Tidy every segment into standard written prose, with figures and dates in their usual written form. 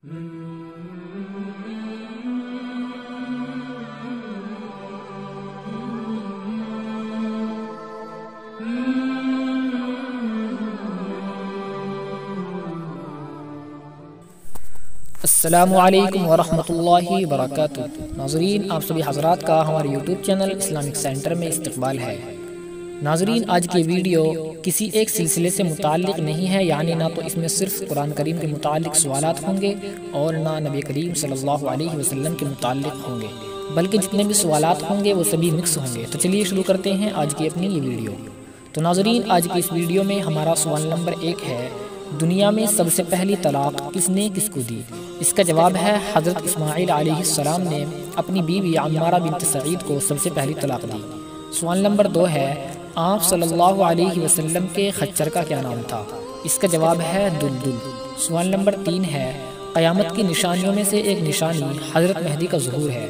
السلام علیکم ورحمۃ اللہ وبرکاتہ۔ ناظرین، آپ سبھی حضرات کا ہمارے یوٹیوب چینل اسلامک سینٹر میں استقبال ہے۔ ناظرین، آج کی ویڈیو کسی ایک سلسلے سے متعلق نہیں ہے، یعنی نہ تو اس میں صرف قرآن کریم کے متعلق سوالات ہوں گے اور نہ نبی کریم صلی اللہ علیہ وسلم کے متعلق ہوں گے، بلکہ جتنے بھی سوالات ہوں گے وہ سبھی مکس ہوں گے۔ تو چلیے شروع کرتے ہیں آج کی اپنی یہ ویڈیو۔ تو ناظرین، آج کی اس ویڈیو میں ہمارا سوال نمبر 1 ہے، دنیا میں سب سے پہلی طلاق کس نے کس کو دی؟ اس کا جواب ہے حضرت اسماعیل علیہ السلام نے اپنی بیوی عمارہ بنت سعید کو سب سے پہلی طلاق دی۔ سوال نمبر 2 ہے، آپ صلی اللہ علیہ وسلم کے خچر کا کیا نام تھا؟ اس کا جواب ہے دلدل۔ سوال نمبر 3 ہے، قیامت کی نشانیوں میں سے ایک نشانی حضرت مہدی کا ظہور ہے،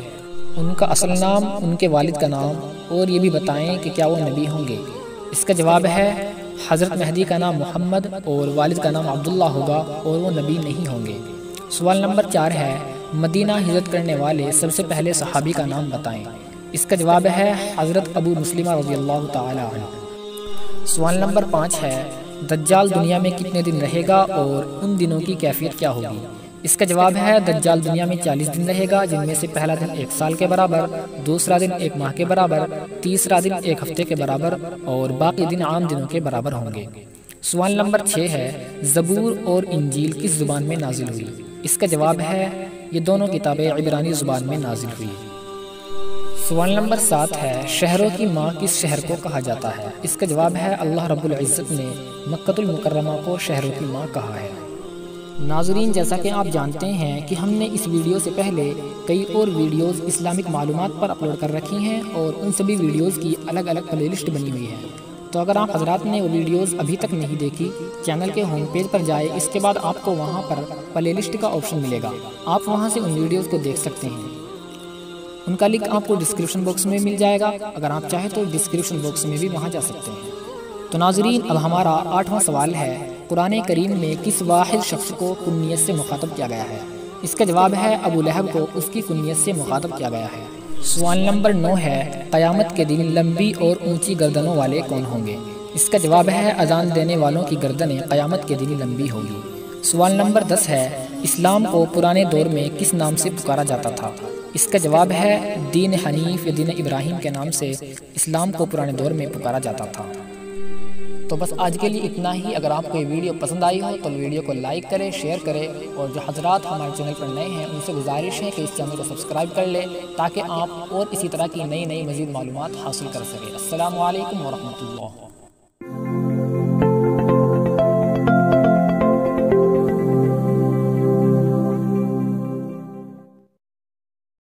ان کا اصل نام، ان کے والد کا نام، اور یہ بھی بتائیں کہ کیا وہ نبی ہوں گے؟ اس کا جواب ہے حضرت مہدی کا نام محمد اور والد کا نام عبداللہ ہوگا اور وہ نبی نہیں ہوں گے۔ سوال نمبر 4 ہے، مدینہ ہجرت کرنے والے سب سے پہلے صحابی کا نام بتائیں۔ اس کا جواب ہے حضرت ابو مسلمہ رضی اللہ تعالی عنہ۔ سوال نمبر 5 ہے، دجال دنیا میں کتنے دن رہے گا اور ان دنوں کی کیفیت کیا ہوگی؟ اس کا جواب ہے دجال دنیا میں 40 دن رہے گا، جن میں سے پہلا دن 1 سال کے برابر، دوسرا دن 1 ماہ کے برابر، تیسرا دن 1 ہفتے کے برابر اور باقی دن عام دنوں کے برابر ہوں گے۔ سوال نمبر 6 ہے، زبور اور انجیل کس زبان میں نازل ہوئی؟ اس کا جواب ہے یہ دونوں کتابیں عبرانی زبان میں نازل ہوئی۔ سوال نمبر 7 ہے، شہروں کی ماں کس شہر کو کہا جاتا ہے؟ اس کا جواب ہے اللہ رب العزت نے مکہ المکرمہ کو شہروں کی ماں کہا ہے۔ ناظرین، جیسا کہ آپ جانتے ہیں کہ ہم نے اس ویڈیو سے پہلے کئی اور ویڈیوز اسلامک معلومات پر اپلوڈ کر رکھی ہیں اور ان سبھی ویڈیوز کی الگ الگ پلے لسٹ بنی ہوئی ہے۔ تو اگر آپ حضرات نے وہ ویڈیوز ابھی تک نہیں دیکھی، چینل کے ہوم پیج پر جائے، اس کے بعد آپ کو وہاں پر پلے لسٹ کا آپشن ملے گا، آپ وہاں سے ان ویڈیوز کو دیکھ سکتے ہیں۔ ان کا لنک آپ کو ڈسکرپشن باکس میں مل جائے گا، اگر آپ چاہیں تو ڈسکرپشن باکس میں بھی وہاں جا سکتے ہیں۔ تو ناظرین، اب ہمارا 8واں سوال ہے، قرآن کریم میں کس واحد شخص کو کنیت سے مخاطب کیا گیا ہے؟ اس کا جواب ہے ابو لہب کو اس کی کنیت سے مخاطب کیا گیا ہے۔ سوال نمبر 9 ہے، قیامت کے دن لمبی اور اونچی گردنوں والے کون ہوں گے؟ اس کا جواب ہے اذان دینے والوں کی گردنیں قیامت کے دن لمبی ہوگی۔ سوال نمبر 10 ہے، اسلام کو پرانے دور میں کس نام سے پکارا جاتا تھا؟ اس کا جواب ہے دین حنیف یا دین ابراہیم کے نام سے اسلام کو پرانے دور میں پکارا جاتا تھا۔ تو بس آج کے لیے اتنا ہی۔ اگر آپ کو یہ ویڈیو پسند آئی ہو تو ویڈیو کو لائک کریں، شیئر کریں، اور جو حضرات ہمارے چینل پر نئے ہیں ان سے گزارش ہے کہ اس چینل کو سبسکرائب کر لیں تاکہ آپ اور اسی طرح کی نئی مزید معلومات حاصل کر سکیں۔ السلام علیکم ورحمۃ اللہ۔